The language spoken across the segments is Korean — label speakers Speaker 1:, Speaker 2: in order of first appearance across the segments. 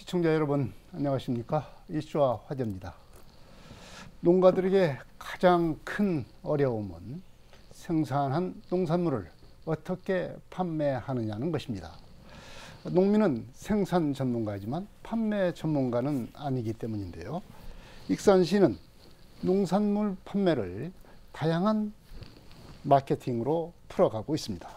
Speaker 1: 시청자 여러분 안녕하십니까? 이슈와 화제입니다. 농가들에게 가장 큰 어려움은 생산한 농산물을 어떻게 판매하느냐는 것입니다. 농민은 생산 전문가이지만 판매 전문가는 아니기 때문인데요. 익산시는 농산물 판매를 다양한 마케팅으로 풀어가고 있습니다.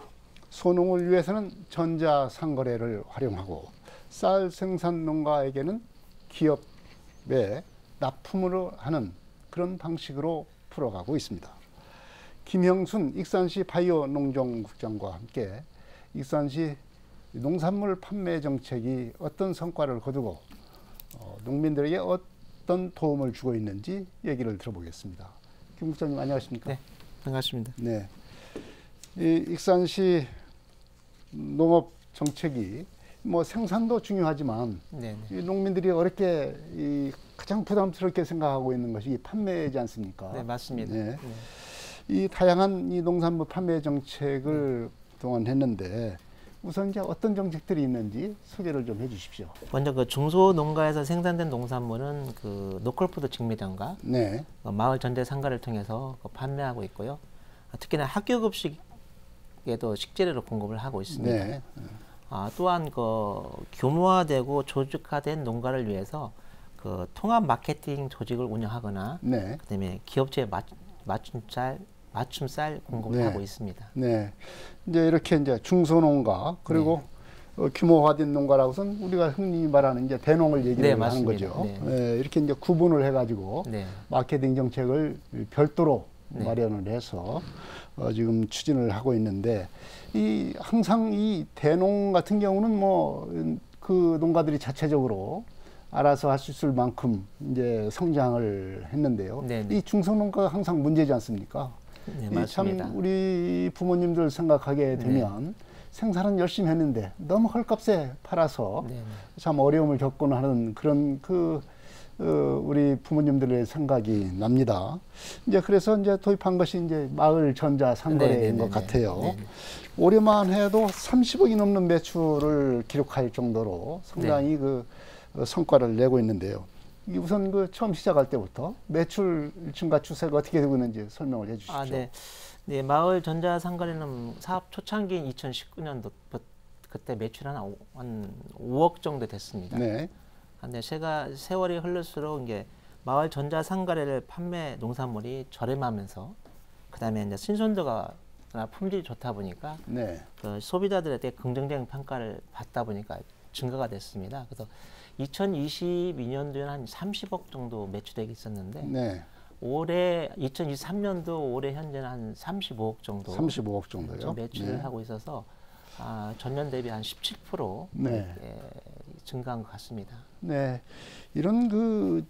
Speaker 1: 소농을 위해서는 전자상거래를 활용하고 쌀 생산 농가에게는 기업에 납품을 하는 그런 방식으로 풀어가고 있습니다. 김형순 익산시 바이오 농정국장과 함께 익산시 농산물 판매 정책이 어떤 성과를 거두고 농민들에게 어떤 도움을 주고 있는지 얘기를 들어보겠습니다. 김 국장님 안녕하십니까?
Speaker 2: 네, 반갑습니다.
Speaker 1: 네, 이 익산시 농업 정책이 뭐 생산도 중요하지만 이 농민들이 어렵게 가장 부담스럽게 생각하고 있는 것이 이 판매이지 않습니까?
Speaker 2: 네, 맞습니다. 네.
Speaker 1: 이 다양한 이 농산물 판매 정책을 그동안 했는데 우선 이제 어떤 정책들이 있는지 소개를 좀 해주십시오.
Speaker 2: 먼저 그 중소농가에서 생산된 농산물은 그 노컬푸드 직매점과 마을 전대 상가를 통해서 판매하고 있고요. 특히나 학교급식에도 식재료로 공급을 하고 있습니다. 또한 그 규모화되고 조직화된 농가를 위해서 그 통합 마케팅 조직을 운영하거나 그다음에 기업체에 맞춤 쌀 공급을 하고 있습니다.
Speaker 1: 네, 이제 이렇게 이제 중소농가 그리고 규모화된 농가라고선 우리가 흔히 말하는 이제 대농을 얘기를 하는 거죠. 이렇게 이제 구분을 해가지고 마케팅 정책을 별도로 마련을 해서 지금 추진을 하고 있는데 항상 이 대농 같은 경우는 뭐 그 농가들이 자체적으로 알아서 할 수 있을 만큼 이제 성장을 했는데요. 이 중소농가가 항상 문제지 않습니까?
Speaker 2: 네, 맞습니다.
Speaker 1: 참 우리 부모님들 생각하게 되면 생산은 열심히 했는데 너무 헐값에 팔아서 참 어려움을 겪곤 하는 그런 우리 부모님들의 생각이 납니다. 이제 그래서 이제 도입한 것이 이제 마을 전자 상거래인 것 같아요. 올해만 해도 30억이 넘는 매출을 기록할 정도로 상당히 그 성과를 내고 있는데요. 우선 그 처음 시작할 때부터 매출 증가 추세가 어떻게 되고 있는지 설명을 해 주십시오.
Speaker 2: 네, 마을 전자 상거래는 사업 초창기인 2019년도 그때 매출 한 5억 정도 됐습니다. 근데 세월이 흐를수록 이제 마을 전자 상거래를 판매 농산물이 저렴하면서 그다음에 이제 신선도가 품질이 좋다 보니까 그 소비자들한테 긍정적인 평가를 받다 보니까 증가가 됐습니다. 그래서 2022년도에는 한 30억 정도 매출액이 있었는데 올해 2023년도 올해 현재는 한 35억 정도
Speaker 1: 35억 정도요?
Speaker 2: 매출을 하고 있어서 전년 대비 한 17% 증가한 것 같습니다.
Speaker 1: 네, 이런 그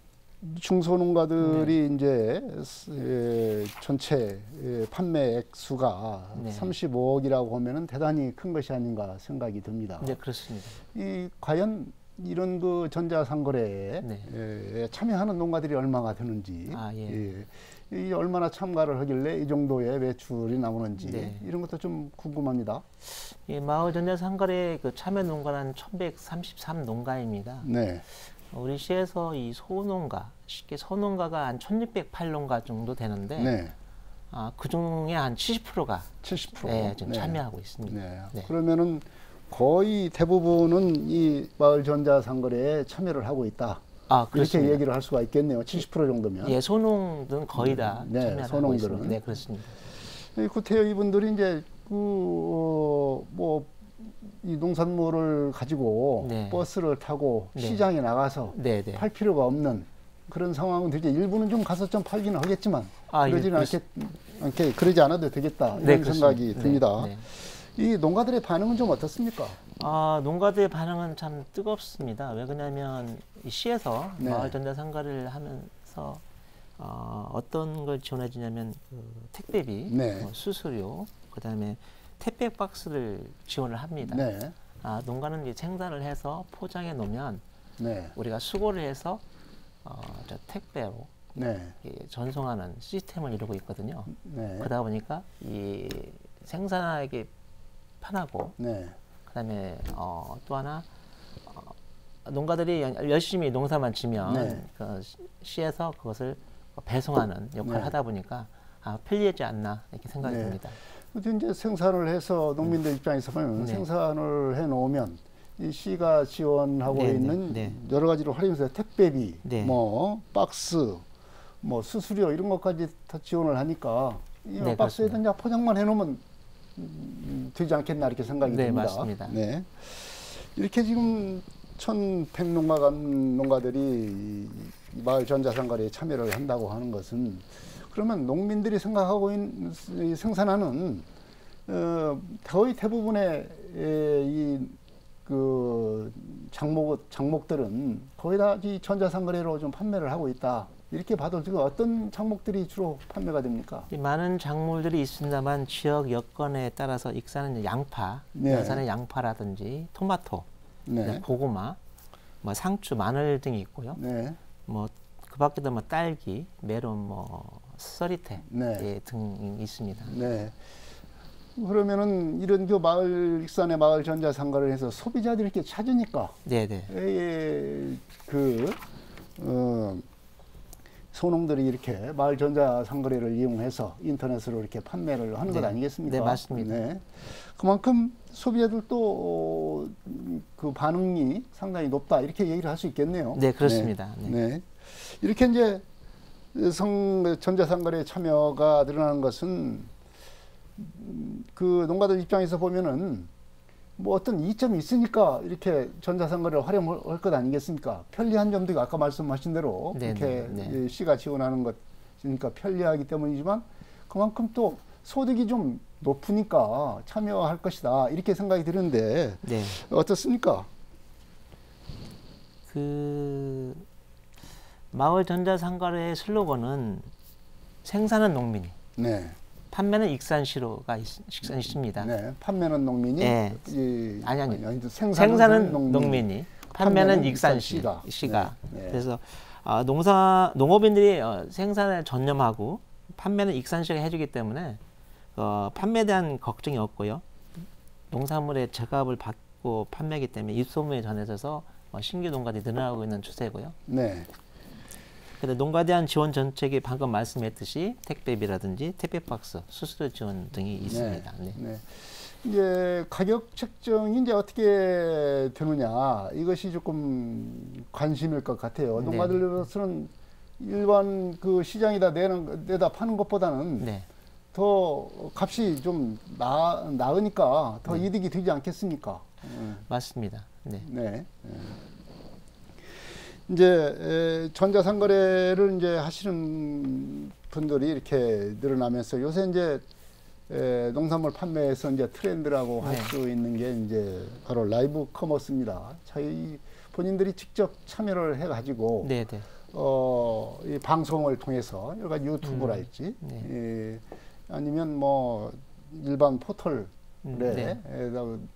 Speaker 1: 중소농가들이 이제 전체 판매액 수가 35억이라고 하면은 대단히 큰 것이 아닌가 생각이 듭니다.
Speaker 2: 네, 그렇습니다.
Speaker 1: 과연 이런 그 전자상거래에 참여하는 농가들이 얼마나 되는지, 이 얼마나 참가를 하길래 이 정도의 매출이 나오는지 이런 것도 좀 궁금합니다.
Speaker 2: 마을 전자상거래 그 참여 농가는 1133 농가입니다. 우리 시에서 이 소농가, 쉽게 소농가가 한 1608농가 정도 되는데 그 중에 한 70%가 지금 참여하고 있습니다.
Speaker 1: 그러면은 거의 대부분은 이 마을 전자상거래에 참여를 하고 있다. 그렇게 얘기를 할 수가 있겠네요. 70% 정도면.
Speaker 2: 예, 소농들은 거의 다 참여하고 있습니다. 네, 그렇습니다.
Speaker 1: 구태여 이분들이 이제 이 농산물을 가지고 버스를 타고 시장에 나가서 팔 필요가 없는 그런 상황은 되죠. 일부는 좀 가서 좀 팔기는 하겠지만 그러지는 않게 그러지 않아도 되겠다 이런 생각이 듭니다. 이 농가들의 반응은 좀 어떻습니까?
Speaker 2: 농가들의 반응은 참 뜨겁습니다. 왜 그러냐면 이 시에서 마을 전자 상거래를 하면서 어떤 걸 지원해 주냐면 그 택배비, 수수료, 그다음에 택배 박스를 지원을 합니다. 농가는 이제 생산을 해서 포장해 놓으면 우리가 수거를 해서 택배로 전송하는 시스템을 이루고 있거든요. 그러다 보니까 이 생산하기 편하고 그다음에 또 하나 농가들이 열심히 농사만 지면 그 시에서 그것을 배송하는 역할을 하다 보니까 편리하지 않나 이렇게 생각이 듭니다.
Speaker 1: 이제 생산을 해서 농민들 입장에서 보면 생산을 해 놓으면 이 시가 지원하고 있는 여러 가지로 활용해서 택배비, 뭐 박스, 뭐 수수료 이런 것까지 다 지원을 하니까 이 박스에 그냥 포장만 해놓으면 되지 않겠나 이렇게 생각이 듭니다.
Speaker 2: 맞습니다.
Speaker 1: 이렇게 지금 1,100 농가들이 마을 전자상거래에 참여를 한다고 하는 것은 그러면 농민들이 생각하고 있는 생산하는 거의 대부분의 그 장목들은 거의 다 이 전자상거래로 좀 판매를 하고 있다. 이렇게 봐도 지금 어떤 장목들이 주로 판매가 됩니까?
Speaker 2: 많은 작물들이 있습니다만 지역 여건에 따라서 익산은 양파, 연산의 양파라든지 토마토, 고구마, 뭐 상추, 마늘 등이 있고요. 뭐 그 밖에도 뭐 딸기, 메론, 뭐 썰이태 등이 있습니다.
Speaker 1: 그러면은 이런 그 마을 익산의 마을 전자상거래를 해서 소비자들이 이렇게 찾으니까 소농들이 이렇게 마을 전자상거래를 이용해서 인터넷으로 이렇게 판매를 하는 것 아니겠습니까?
Speaker 2: 맞습니다.
Speaker 1: 그만큼 소비자들도 그 반응이 상당히 높다 이렇게 얘기를 할 수 있겠네요.
Speaker 2: 그렇습니다.
Speaker 1: 이렇게 이제 전자상거래 참여가 늘어나는 것은 그 농가들 입장에서 보면은 뭐 어떤 이점이 있으니까 이렇게 전자상거래를 활용할 것 아니겠습니까? 편리한 점도 있고 아까 말씀하신 대로 이렇게 시가 지원하는 것이니까 편리하기 때문이지만 그만큼 또 소득이 좀 높으니까 참여할 것이다 이렇게 생각이 드는데 어떻습니까?
Speaker 2: 그 마을 전자상거래의 슬로건은 생산은 농민이 판매는 익산시로가 있습니다.
Speaker 1: 판매는 농민이
Speaker 2: 생산은 농민이 판매는 익산시가. 그래서 농업인들이 생산에 전념하고 판매는 익산시가 해주기 때문에 판매에 대한 걱정이 없고요. 농산물의 제값을 받고 판매하기 때문에 입소문에 전해져서 신규 농가들이 늘어나고 있는 추세고요. 근데 농가에 대한 지원 정책이 방금 말씀했듯이 택배비라든지 택배박스, 수수료 지원 등이 있습니다.
Speaker 1: 이제 가격 책정이 이제 어떻게 되느냐 이것이 조금 관심일 것 같아요. 농가들로서는 일반 그 시장에다 내다 파는 것보다는 더 값이 좀 나으니까 더 이득이 되지 않겠습니까?
Speaker 2: 맞습니다.
Speaker 1: 이제 전자상거래를 이제 하시는 분들이 이렇게 늘어나면서 요새 이제 농산물 판매에서 이제 트렌드라고 할 수 있는 게 이제 바로 라이브 커머스입니다. 저희 본인들이 직접 참여를 해가지고 이 방송을 통해서 여러 가지 유튜브랄지 아니면 뭐 일반 포털에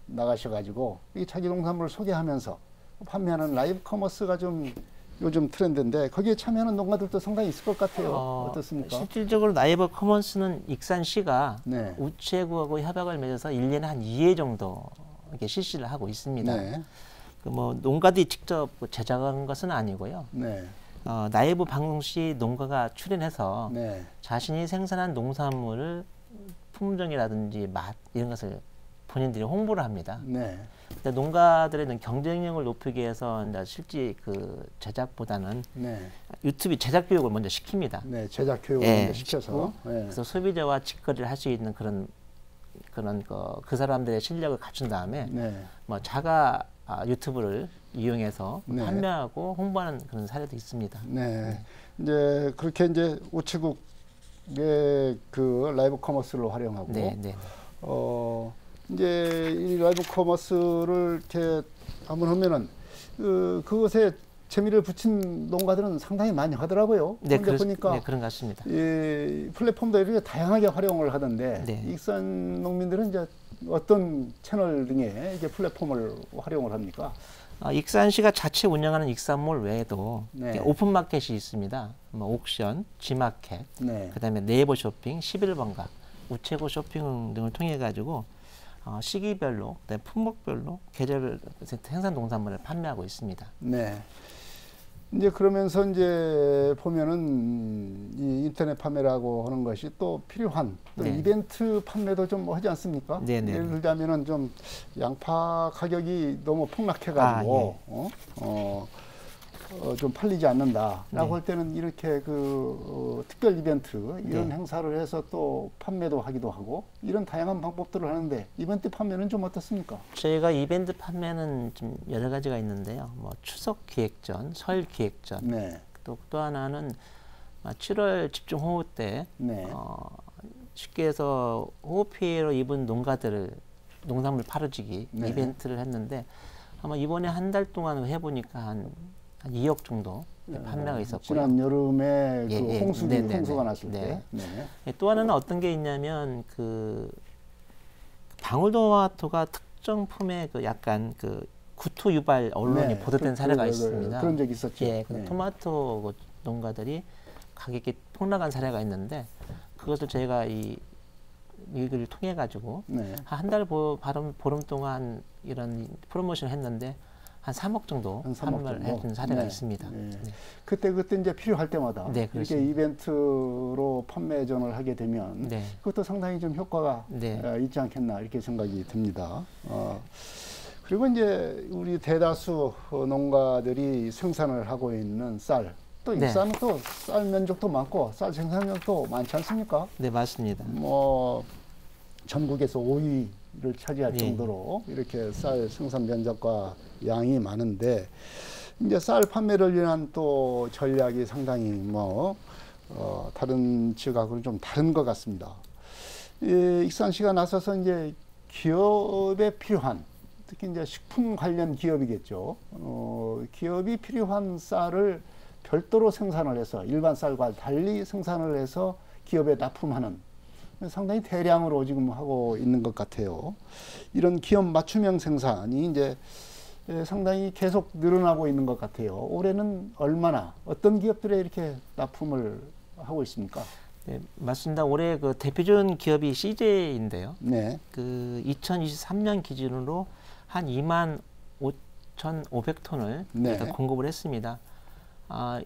Speaker 1: 나가셔가지고 이 자기 농산물을 소개하면서 판매하는 라이브 커머스가 좀 요즘 트렌드인데 거기에 참여하는 농가들도 상당히 있을 것 같아요. 어떻습니까?
Speaker 2: 실질적으로 라이브 커머스는 익산시가 우체국하고 협약을 맺어서 1년에 한 2회 정도 이렇게 실시를 하고 있습니다. 그 뭐 농가들이 직접 제작한 것은 아니고요. 라이브 방송 시 농가가 출연해서 자신이 생산한 농산물을 품종이라든지 맛 이런 것을 본인들이 홍보를 합니다. 농가들의 경쟁력을 높이기 위해서 실제 그 제작보다는 유튜브 제작 교육을 먼저 시킵니다.
Speaker 1: 제작 교육을 먼저 시켜서
Speaker 2: 그래서 소비자와 직거래를 할 수 있는 그런 그 사람들의 실력을 갖춘 다음에 뭐 자가 유튜브를 이용해서 판매하고 홍보하는 그런 사례도 있습니다.
Speaker 1: 이제 그렇게 이제 우체국의 그 라이브 커머스를 활용하고 이제 이 라이브 커머스를 이렇게 한번 하면은 그것에 재미를 붙인 농가들은 상당히 많이 하더라고요. 그런데 보니까
Speaker 2: 그런 것 같습니다.
Speaker 1: 이 플랫폼도 이렇게 다양하게 활용을 하던데 익산 농민들은 이제 어떤 채널 등에 이게 플랫폼을 활용을 합니까?
Speaker 2: 익산시가 자체 운영하는 익산몰 외에도 오픈마켓이 있습니다. 뭐 옥션, G마켓, 그다음에 네이버 쇼핑, 11번가, 우체국 쇼핑 등을 통해 가지고 시기별로, 품목별로 계절 생산 농산물을 판매하고 있습니다.
Speaker 1: 네. 이제 그러면서 이제 보면은 이 인터넷 판매라고 하는 것이 또 필요한 또
Speaker 2: 네.
Speaker 1: 이벤트 판매도 좀 하지 않습니까?
Speaker 2: 네네.
Speaker 1: 예를 들자면은 좀 양파 가격이 너무 폭락해가지고 좀 팔리지 않는다라고
Speaker 2: 네.
Speaker 1: 할 때는 이렇게 특별 이벤트 이런
Speaker 2: 네.
Speaker 1: 행사를 해서 또 판매도 하기도 하고 이런 다양한 방법들을 하는데 이벤트 판매는 좀 어떻습니까?
Speaker 2: 저희가 이벤트 판매는 좀 여러 가지가 있는데요. 뭐 추석 기획전, 설 기획전,
Speaker 1: 네.
Speaker 2: 또 하나는 7월 집중호우 때
Speaker 1: 네.
Speaker 2: 쉽게 해서 호우 피해로 입은 농가들을 농산물 팔아주기
Speaker 1: 네.
Speaker 2: 이벤트를 했는데 아마 이번에 한 달 동안 해보니까 한 2억 정도 판매가 있었고요.
Speaker 1: 지난 여름에 홍수가 났을
Speaker 2: 네.
Speaker 1: 때. 네.
Speaker 2: 또 하나는 어떤 게 있냐면 방울토마토가 특정 품의 약간 구토 유발 언론이 보도된 사례가 있습니다.
Speaker 1: 그런 적이 있었죠.
Speaker 2: 예, 토마토 농가들이 가격이 폭락한 사례가 있는데 그것을 저희가 이걸 통해 가지고 한 달 보름 동안 이런 프로모션을 했는데 한 3억 정도 판매를 해준 사례가 있습니다. 네.
Speaker 1: 그때 이제 필요할 때마다 이렇게 이벤트로 판매전을 하게 되면 그것도 상당히 좀 효과가 있지 않겠나 이렇게 생각이 듭니다. 그리고 이제 우리 대다수 농가들이 생산을 하고 있는 쌀, 또 이 쌀은 또 쌀 면적도 많고 쌀 생산량도 많지 않습니까?
Speaker 2: 네, 맞습니다.
Speaker 1: 뭐 전국에서 5위를 차지할 정도로 이렇게 쌀 생산 면적과 양이 많은데 이제 쌀 판매를 위한 또 전략이 상당히 다른 지역하고는 좀 다른 것 같습니다. 익산시가 나서서 이제 기업에 필요한 특히 이제 식품 관련 기업이겠죠. 기업이 필요한 쌀을 별도로 생산을 해서 일반 쌀과 달리 생산을 해서 기업에 납품하는 상당히 대량으로 지금 하고 있는 것 같아요. 이런 기업 맞춤형 생산이 이제 상당히 계속 늘어나고 있는 것 같아요. 올해는 얼마나 어떤 기업들에 이렇게 납품을 하고 있습니까?
Speaker 2: 네, 맞습니다. 올해 대표적인 기업이 CJ인데요.
Speaker 1: 네.
Speaker 2: 2023년 기준으로 한 25,500톤을 공급을 했습니다.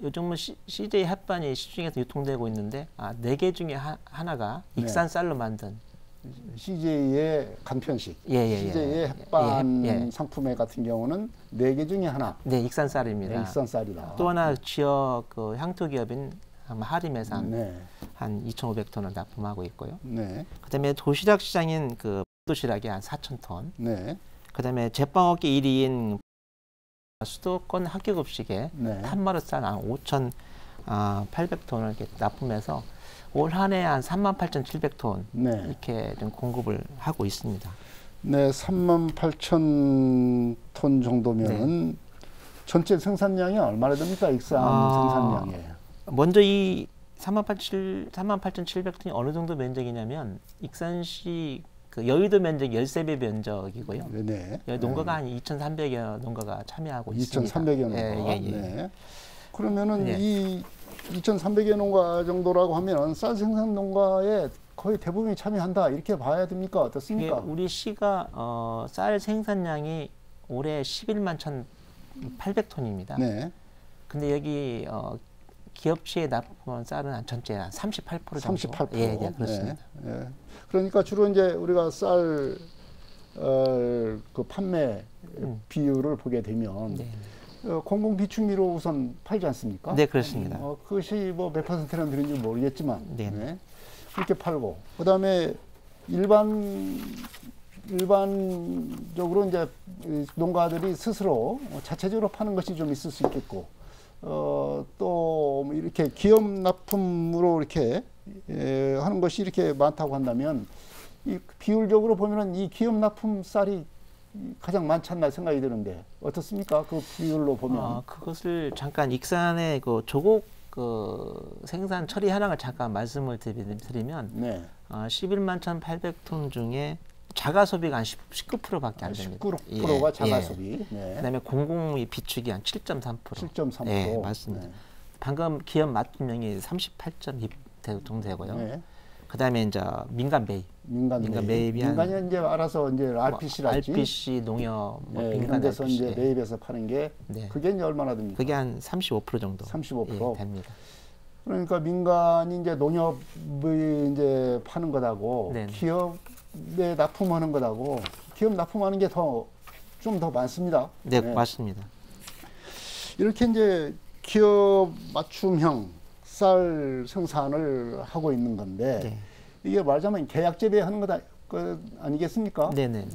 Speaker 2: 요즘은 CJ 햇반이 시중에서 유통되고 있는데 4개 중에 하나가 익산 쌀로 만든
Speaker 1: CJ의 간편식, CJ의 햇반 상품회 같은 경우는 4개 중에 하나.
Speaker 2: 네, 익산 쌀입니다.
Speaker 1: 익산 쌀이다.
Speaker 2: 또 하나 지역 향토 기업인 하림에산 한 2,500톤을 납품하고 있고요. 그다음에 도시락 시장인 도시락이 한 4,000톤. 그다음에 제빵업계 1위인 수도권 학교급식에 탄마르산 한 5,800톤을 이렇게 납품해서 올 한 해 한 38,700톤 이렇게 좀 공급을 하고 있습니다.
Speaker 1: 네, 38,000톤 정도면은 전체 생산량이 얼마나 됩니까? 익산 생산량이에요.
Speaker 2: 먼저 이 38,700톤이 어느 정도 면적이냐면 익산시 여의도 면적 13배 면적이고요. 농가가 한 2,300여 농가가 참여하고 있습니다.
Speaker 1: 2,300여 농가. 그러면은 이 2,300여 농가 정도라고 하면 쌀 생산 농가에 거의 대부분이 참여한다 이렇게 봐야 됩니까? 어떻습니까?
Speaker 2: 우리 시가 쌀 생산량이 올해 11만 1,800톤입니다. 근데 여기 기업체에 납품한 쌀은 한 전체 한 38% 정도.
Speaker 1: 38%.
Speaker 2: 예, 그렇습니다.
Speaker 1: 그러니까 주로 이제 우리가 쌀 판매 비율을 보게 되면 공공 비축미로 우선 팔지 않습니까?
Speaker 2: 네, 그렇습니다.
Speaker 1: 그것이 몇 퍼센트나 되는지 모르겠지만 그렇게 팔고 그다음에 일반적으로 이제 농가들이 스스로 자체적으로 파는 것이 좀 있을 수 있겠고 또 이렇게 기업 납품으로 이렇게 하는 것이 이렇게 많다고 한다면 이 비율적으로 보면은 이 기업 납품 쌀이 가장 많지 않나 생각이 드는데 어떻습니까? 그 비율로 보면
Speaker 2: 그것을 잠깐 익산의 조곡 생산 처리 현황을 잠깐 말씀을 드리면 11만 1,800톤 중에 자가 소비가 한 19%밖에 안 됩니다.
Speaker 1: 19%가 자가 소비.
Speaker 2: 그다음에 공공의 비축이 한 7.3%.
Speaker 1: 7.3%.
Speaker 2: 맞습니다. 방금 기업 납품량이 38.2 정도 되고요. 그다음에 이제 민간 매입. 매입이
Speaker 1: 민간이 이제 알아서 이제 RPC랄지
Speaker 2: RPC 농협
Speaker 1: 민간 데서 이제 매입해서 파는 게 그게 이제 얼마나 됩니까?
Speaker 2: 그게 한 35% 정도
Speaker 1: 35%
Speaker 2: 됩니다.
Speaker 1: 그러니까 민간이 이제 농협이 이제 파는 것하고 기업에 납품하는 것하고 기업 납품하는 게 좀 더 많습니다.
Speaker 2: 네, 맞습니다.
Speaker 1: 이렇게 이제 기업 맞춤형 쌀 생산을 하고 있는 건데 이게 말하자면 계약 재배하는 것 아니겠습니까?
Speaker 2: 네네.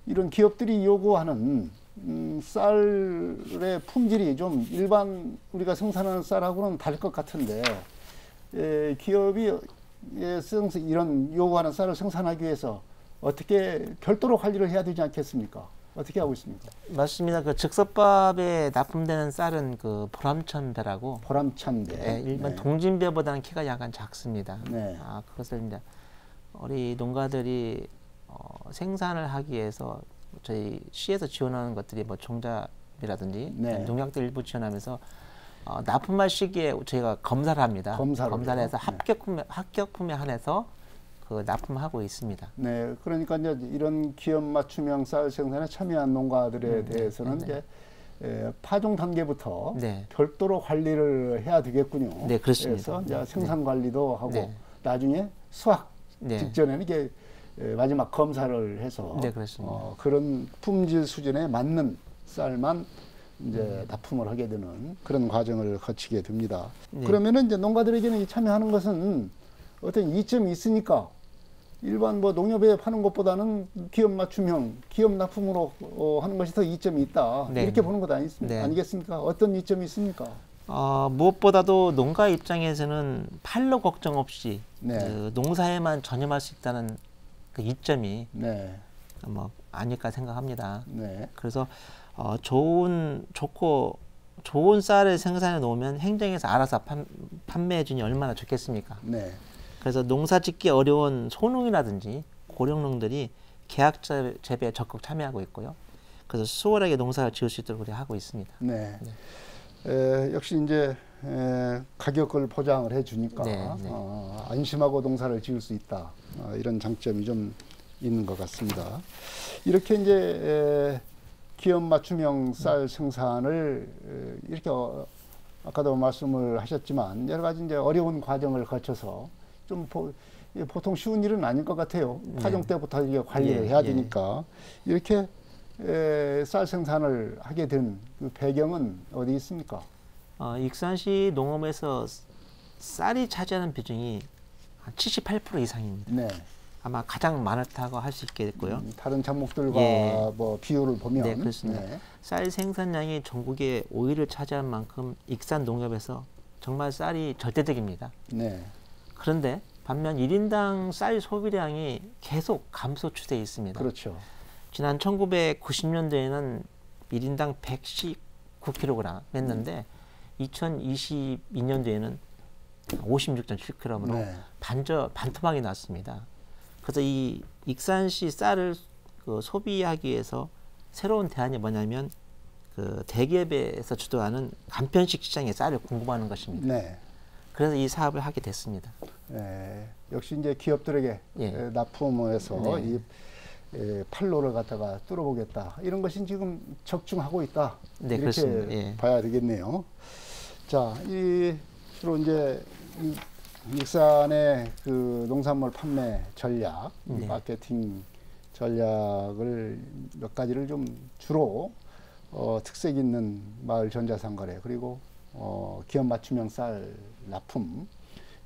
Speaker 1: 이런 기업들이 요구하는 쌀의 품질이 좀 일반 우리가 생산하는 쌀하고는 다를 것 같은데 기업이 이런 요구하는 쌀을 생산하기 위해서 어떻게 별도로 관리를 해야 되지 않겠습니까? 어떻게 하고 있습니까?
Speaker 2: 맞습니다. 그 즉석밥에 납품되는 쌀은 그 보람천배라고.
Speaker 1: 보람천배.
Speaker 2: 일반 동진배보다는 키가 약간 작습니다.
Speaker 1: 네.
Speaker 2: 그것을 이제 우리 농가들이 생산을 하기 위해서 저희 시에서 지원하는 것들이 뭐 종잡이라든지 농약들 일부 지원하면서 납품할 시기에 저희가 검사를 합니다. 검사를 해서 합격품에 한해서 그 납품하고 있습니다.
Speaker 1: 네, 그러니까 이제 이런 기업 맞춤형 쌀 생산에 참여한 농가들에 대해서는 이제 파종 단계부터 별도로 관리를 해야 되겠군요.
Speaker 2: 네, 그렇습니다.
Speaker 1: 그래서 이제 생산 관리도 하고 나중에 수확 직전에는 이게 마지막 검사를 해서 그런 품질 수준에 맞는 쌀만 이제 납품을 하게 되는 그런 과정을 거치게 됩니다. 그러면은 이제 농가들에게는 참여하는 것은 어떤 이점이 있으니까 일반 뭐 농협에 파는 것보다는 기업 맞춤형, 기업 납품으로 하는 것이 더 이점이 있다. 이렇게 보는 것 아니겠습니까? 어떤 이점이 있습니까?
Speaker 2: 무엇보다도 농가 입장에서는 판로 걱정 없이 그 농사에만 전념할 수 있다는 그 이점이 뭐 아닐까 생각합니다. 그래서 좋은 쌀을 생산해 놓으면 행정에서 알아서 판매해 주니 얼마나 좋겠습니까? 그래서 농사 짓기 어려운 소농이라든지 고령농들이 계약 재배에 적극 참여하고 있고요. 그래서 수월하게 농사를 지을 수 있도록 하고 있습니다.
Speaker 1: 역시 이제 가격을 보장을 해주니까 안심하고 농사를 지을 수 있다. 이런 장점이 좀 있는 것 같습니다. 이렇게 이제 기업 맞춤형 쌀 생산을 이렇게 아까도 말씀을 하셨지만 여러 가지 이제 어려운 과정을 거쳐서 좀 보통 쉬운 일은 아닐 것 같아요. 파종 때부터 이게 관리를 해야 되니까 이렇게 쌀 생산을 하게 된 그 배경은 어디 있습니까?
Speaker 2: 익산시 농업에서 쌀이 차지하는 비중이 한 78% 이상입니다. 아마 가장 많다고 할 수 있겠고요.
Speaker 1: 다른 작목들과 뭐 비율을 보면
Speaker 2: 그렇습니다. 쌀 생산량이 전국의 5위를 차지한 만큼 익산 농협에서 정말 쌀이 절대적입니다. 그런데 반면 1인당 쌀 소비량이 계속 감소 추세에 있습니다.
Speaker 1: 그렇죠.
Speaker 2: 지난 1990년도에는 1인당 119kg 했는데 2022년도에는 56.7kg으로 반토막이 났습니다. 그래서 이 익산시 쌀을 소비하기 위해서 새로운 대안이 뭐냐면 그 대기업에서 주도하는 간편식 시장에 쌀을 공급하는 것입니다. 그래서 이 사업을 하게 됐습니다.
Speaker 1: 역시 이제 기업들에게 납품해서 이 판로를 갖다가 뚫어보겠다. 이런 것이 지금 적중하고 있다. 이렇게 봐야 되겠네요. 자, 주로 이제 익산의 그 농산물 판매 전략, 마케팅 전략을 몇 가지를 좀 주로 특색 있는 마을 전자상거래 그리고 기업 맞춤형 쌀 납품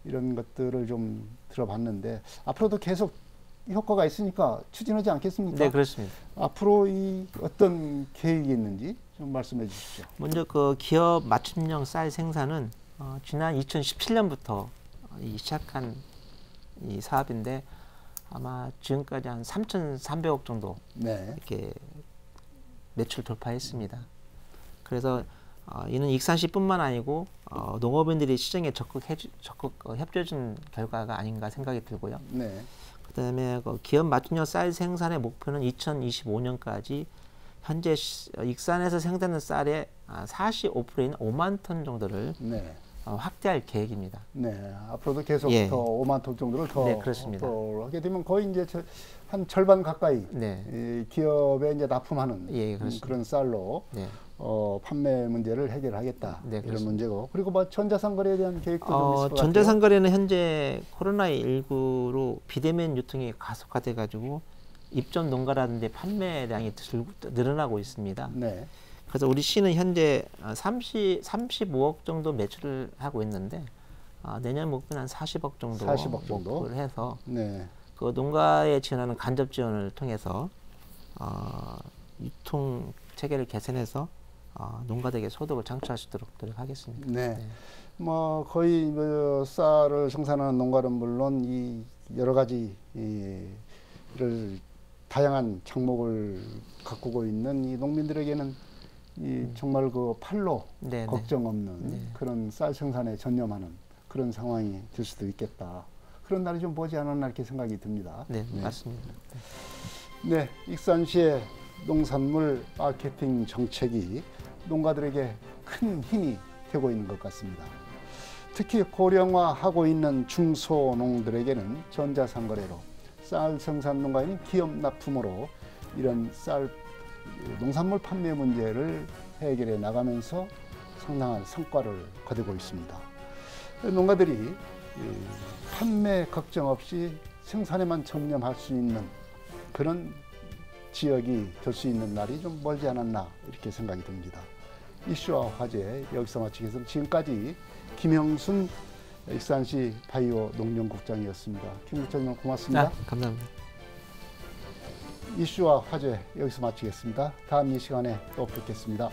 Speaker 1: 이런 것들을 좀 들어봤는데 앞으로도 계속 효과가 있으니까 추진하지 않겠습니까?
Speaker 2: 네, 그렇습니다. 앞으로
Speaker 1: 어떤 계획이 있는지 좀 말씀해 주십시오.
Speaker 2: 먼저 그 기업 맞춤형 쌀 생산은 지난 2017년부터 시작한 이 사업인데 아마 지금까지 한 3,300억 정도 이렇게 매출 돌파했습니다. 그래서 이는 익산시뿐만 아니고 농업인들이 시장에 적극 협조해 준 결과가 아닌가 생각이 들고요. 그다음에 그 기업 맞춤형 쌀 생산의 목표는 2025년까지 현재 익산에서 생산하는 쌀의 45%인 5만 톤 정도를 확대할 계획입니다.
Speaker 1: 네, 앞으로도 계속
Speaker 2: 예.
Speaker 1: 더 5만 톤 정도를 더
Speaker 2: 네, 그렇습니다.
Speaker 1: 하게 되면 거의 이제 한 절반 가까이
Speaker 2: 네.
Speaker 1: 이 기업에 이제 납품하는
Speaker 2: 예,
Speaker 1: 그런 쌀로
Speaker 2: 네.
Speaker 1: 판매 문제를 해결하겠다.
Speaker 2: 네,
Speaker 1: 이런
Speaker 2: 그렇습니다.
Speaker 1: 문제고, 그리고 뭐 전자상거래에 대한 계획도 좀 있을 것 같아요.
Speaker 2: 전자상거래는 현재 코로나19로 비대면 유통이 가속화돼 가지고 입점 농가라든지 판매량이 늘어나고 있습니다.
Speaker 1: 네.
Speaker 2: 그래서 우리 시는 현재 35억 정도 매출을 하고 있는데 내년 목표는 한 40억 정도,
Speaker 1: 40억 정도?
Speaker 2: 목표를 해서
Speaker 1: 네.
Speaker 2: 그 농가에 지원하는 간접 지원을 통해서 유통 체계를 개선해서 농가들에게 소득을 창출할 수 있도록 노력하겠습니다.
Speaker 1: 네. 뭐 거의 뭐 쌀을 생산하는 농가는 물론 이 여러 가지 이를 다양한 작목을 가꾸고 있는 이 농민들에게는 이 정말 그 팔로
Speaker 2: 네네.
Speaker 1: 걱정 없는
Speaker 2: 네.
Speaker 1: 그런 쌀 생산에 전념하는 그런 상황이 될 수도 있겠다. 그런 날이 좀 머지 않았나 이렇게 생각이 듭니다.
Speaker 2: 네, 맞습니다.
Speaker 1: 네, 익산시의 농산물 마케팅 정책이 농가들에게 큰 힘이 되고 있는 것 같습니다. 특히 고령화하고 있는 중소농들에게는 전자상거래로 쌀 생산 농가인 기업 납품으로 이런 쌀 농산물 판매 문제를 해결해 나가면서 상당한 성과를 거두고 있습니다. 농가들이 판매 걱정 없이 생산에만 전념할 수 있는 그런 지역이 될 수 있는 날이 좀 멀지 않았나 이렇게 생각이 듭니다. 이슈와 화제 여기서 마치겠습니다. 지금까지 김형순 익산시 바이오 농림국장이었습니다. 김 국장님 고맙습니다.
Speaker 2: 감사합니다.
Speaker 1: 이슈와 화제 여기서 마치겠습니다. 다음 이 시간에 또 뵙겠습니다.